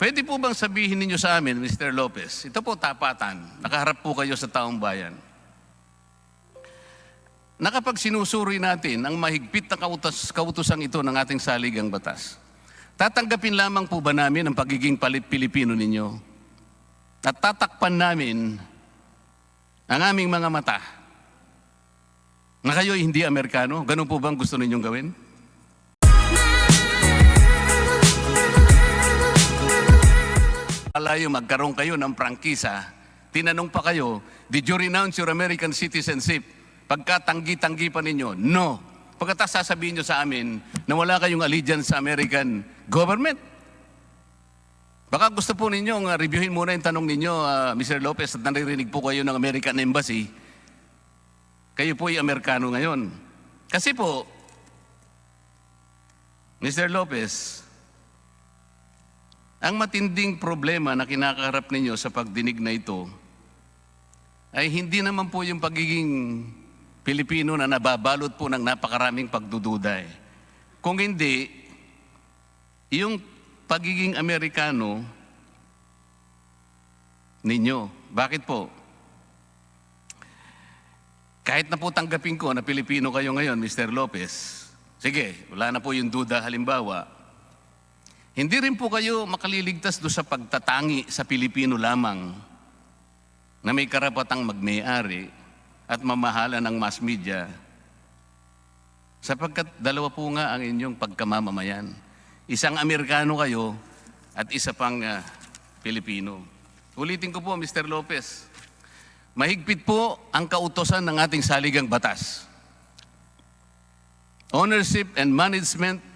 Pwede po bang sabihin ninyo sa amin, Mr. Lopez, ito po tapatan, nakaharap po kayo sa taong bayan. Nakapag sinusuri natin ang mahigpit na kautosang ito ng ating saligang batas, tatanggapin lamang po ba namin ang pagiging Pilipino ninyo? At tatakpan namin ang aming mga mata na kayo hindi Amerikano? Ganun po bang gusto ninyong gawin? Alayo magkaroon kayo ng prangkisa, tinanong pa kayo, did you renounce your American citizenship? Pagkatanggi-tanggi pa ninyo, no. Pagkatapos sasabihin nyo sa amin na wala kayong allegiance sa American government. Baka gusto po ninyong reviewin muna yung tanong ninyo, Mr. Lopez, at naririnig po kayo ng American Embassy. Kayo po ay Amerikano ngayon. Kasi po, Mr. Lopez, ang matinding problema na kinakaharap ninyo sa pagdinig na ito ay hindi naman po yung pagiging Pilipino na nababalot po ng napakaraming pagdududa. Kung hindi, yung pagiging Amerikano ninyo. Bakit po? Kahit na po tanggapin ko na Pilipino kayo ngayon, Mr. Lopez, sige, wala na po yung duda halimbawa, hindi rin po kayo makaliligtas do sa pagtatangi sa Pilipino lamang na may karapatang magmay-ari at mamahala ng mass media sapagkat dalawa po nga ang inyong pagkamamamayan. Isang Amerikano kayo at isa pang Pilipino. Ulitin ko po, Mr. Lopez, mahigpit po ang kautosan ng ating saligang batas. Ownership and management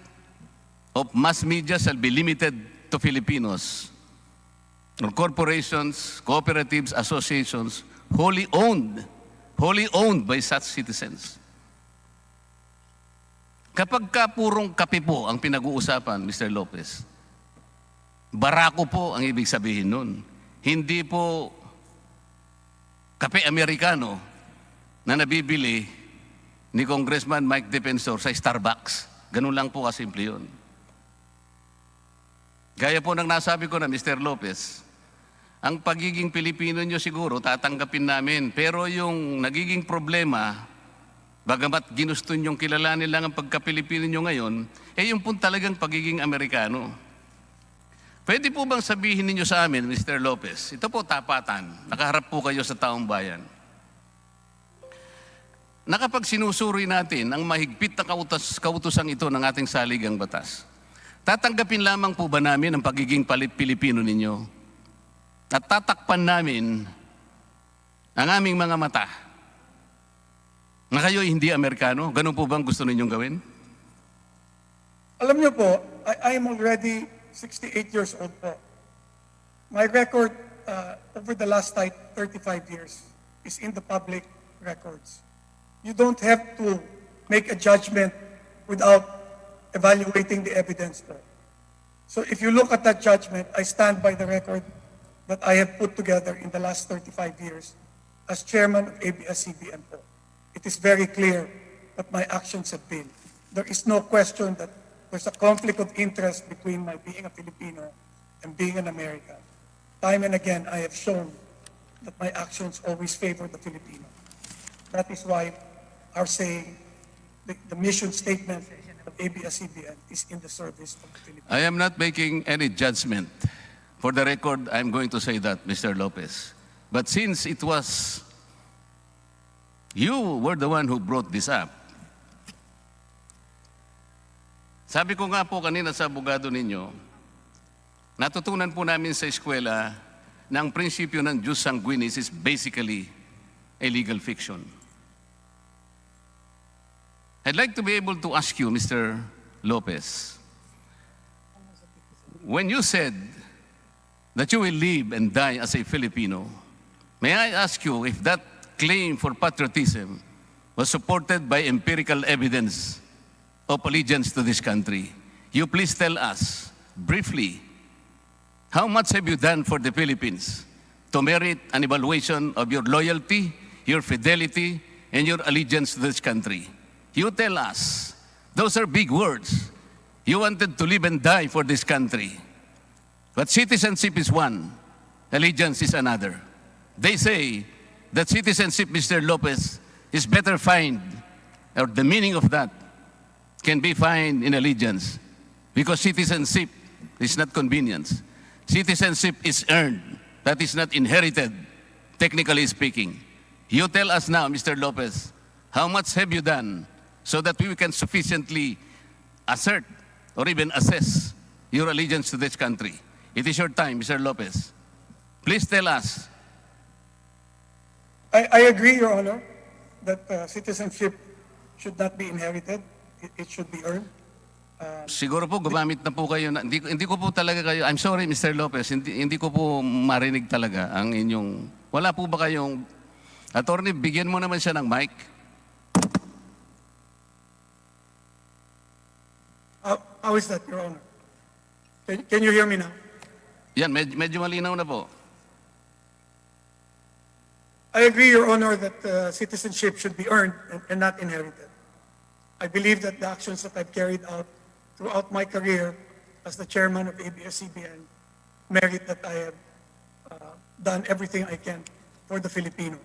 of mass media shall be limited to Filipinos or corporations, cooperatives, associations wholly owned by such citizens. Kapag ka purong kape po ang pinag-uusapan, Mr. Lopez, barako po ang ibig sabihin nun. Hindi po kape Amerikano na nabibili ni Congressman Mike Defensor sa Starbucks. Ganun lang po kasimple yun. Gaya po ng nasabi ko na, Mr. Lopez, ang pagiging Pilipino nyo siguro tatanggapin namin. Pero yung nagiging problema, bagamat ginusto nyong kilalanin lang ang pagka-Pilipino nyo ngayon, yung po talagang pagiging Amerikano. Pwede po bang sabihin ninyo sa amin, Mr. Lopez, ito po tapatan, nakaharap po kayo sa taong bayan. Nakapag sinusuri natin ang mahigpit na kautosang ito ng ating saligang batas, tatanggapin lamang po ba namin ang pagiging Pilipino ninyo? At tatakpan namin ang aming mga mata na kayo hindi Amerikano? Ganun po bang gusto ninyong gawin? Alam niyo po, I am already 68 years old po. My record over the last 35 years is in the public records. You don't have to make a judgment without evaluating the evidence po. So if you look at that judgment, I stand by the record that I have put together in the last 35 years as chairman of ABS-CBN po. It is very clear that my actions have been. There is no question that there's a conflict of interest between my being a Filipino and being an American. Time and again, I have shown that my actions always favor the Filipino. That is why our saying, the mission statement of ABS-CBN is in the service of the Philippines. I am not making any judgment. For the record, I'm going to say that, Mr. Lopez. But since it was you were the one who brought this up, sabi ko nga po kanina sa abogado ninyo, natutunan po namin sa eskwela na ang prinsipyo ng jus sanguinis is basically a legal fiction. I'd like to be able to ask you, Mr. Lopez, when you said that you will live and die as a Filipino, may I ask you if that claim for patriotism was supported by empirical evidence of allegiance to this country? You please tell us briefly, how much have you done for the Philippines to merit an evaluation of your loyalty, your fidelity, and your allegiance to this country? You tell us. Those are big words. You wanted to live and die for this country. But citizenship is one, allegiance is another. They say that citizenship, Mr. Lopez, is better found, or the meaning of that can be found in allegiance, because citizenship is not convenience. Citizenship is earned, that is not inherited, technically speaking. You tell us now, Mr. Lopez, how much have you done so that we can sufficiently assert or even assess your allegiance to this country? It is your time, Mr. Lopez. Please tell us. I agree, Your Honor, that citizenship should not be inherited. It should be earned. Siguro po gumamit na po kayo. Hindi ko po talaga kayo, I'm sorry, Mr. Lopez, hindi ko po marinig talaga ang inyong, wala po ba kayong, attorney, bigyan mo naman siya ng mic. How is that, Your Honor? Can you hear me now? Yan, medyo malinaw na po. I agree, Your Honor, that citizenship should be earned and not inherited. I believe that the actions that I've carried out throughout my career as the chairman of ABS-CBN merit that I have done everything I can for the Filipino.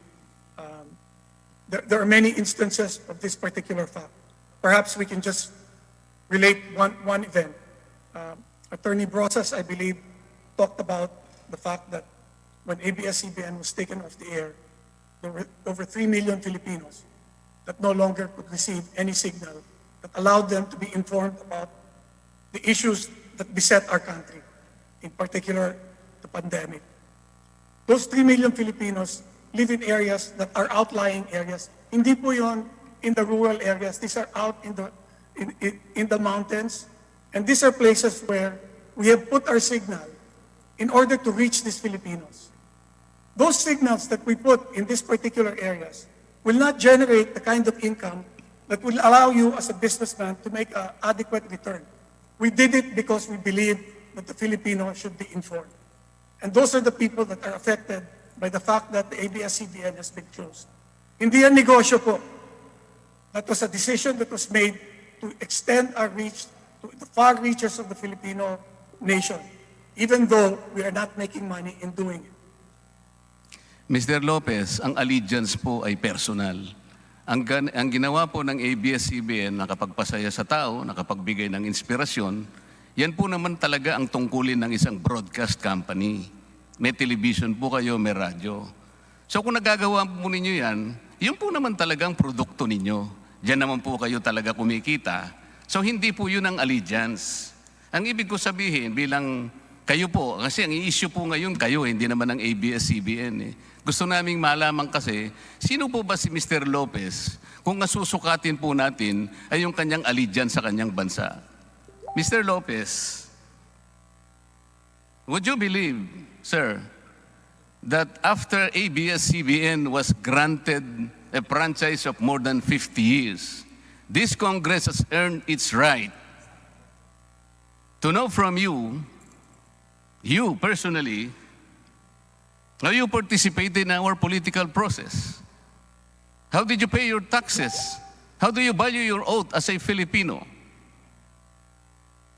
There are many instances of this particular fact. Perhaps we can just relate one event. Attorney Brosas, I believe, talked about the fact that when ABS-CBN was taken off the air, there were over 3 million Filipinos that no longer could receive any signal that allowed them to be informed about the issues that beset our country, in particular the pandemic. Those 3 million Filipinos live in areas that are outlying areas. Hindi po yun in the rural areas. These are out in the mountains. And these are places where we have put our signal in order to reach these Filipinos. Those signals that we put in these particular areas will not generate the kind of income that will allow you as a businessman to make an adequate return. We did it because we believe that the Filipino should be informed. And those are the people that are affected by the fact that the ABS-CBN has been closed. Hindi yan negosyo po. That was a decision that was made to extend our reach to the far reaches of the Filipino nation, even though we are not making money in doing it. Mr. Lopez, ang allegiance po ay personal. Ang ginawa po ng ABS-CBN, nakapagpasaya sa tao, nakapagbigay ng inspirasyon, yan po naman talaga ang tungkulin ng isang broadcast company. May television po kayo, may radyo. So kung nagagawa po ninyo yan, yun po naman talagang produkto ninyo. Diyan naman po kayo talaga kumikita. So hindi po yun ang allegiance. Ang ibig ko sabihin bilang kayo po, kasi ang i-issue po ngayon kayo, hindi naman ang ABS-CBN. Gusto naming malaman kasi, sino po ba si Mr. Lopez kung nasusukatin po natin ay yung kanyang allegiance sa kanyang bansa? Mr. Lopez, would you believe, sir, that after ABS-CBN was granted a franchise of more than 50 years, this Congress has earned its right to know from you personally, how you participated in our political process. How did you pay your taxes? How do you value your oath as a Filipino?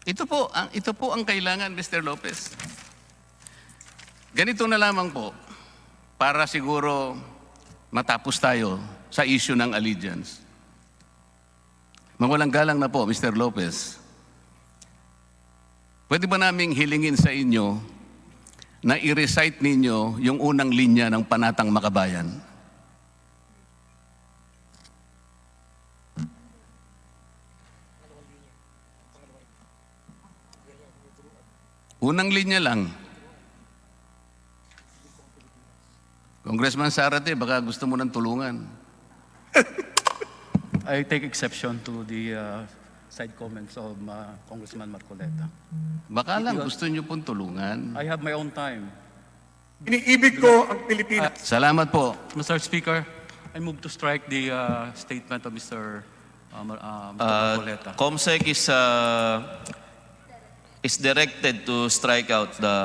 Ito po ang kailangan, Mr. Lopez. Ganito na lamang po, para siguro matapos tayo sa issue ng allegiance. Mawalang galang na po, Mr. Lopez. Pwede ba naming hilingin sa inyo na i-recite ninyo yung unang linya ng Panatang Makabayan? Unang linya lang. Congressman Sarate, baka gusto mo ng tulungan. I take exception to the side comments of Congressman Marcoleta. Baka lang gusto nyo pong tulungan. I have my own time. Iniibig ko ang Pilipinas. Salamat po. Mr. Speaker, I move to strike the statement of Mr. Marcoleta. COMSEC is directed to strike out the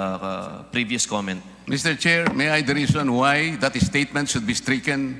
previous comment. Mr. Chair, may I the reason why that statement should be stricken?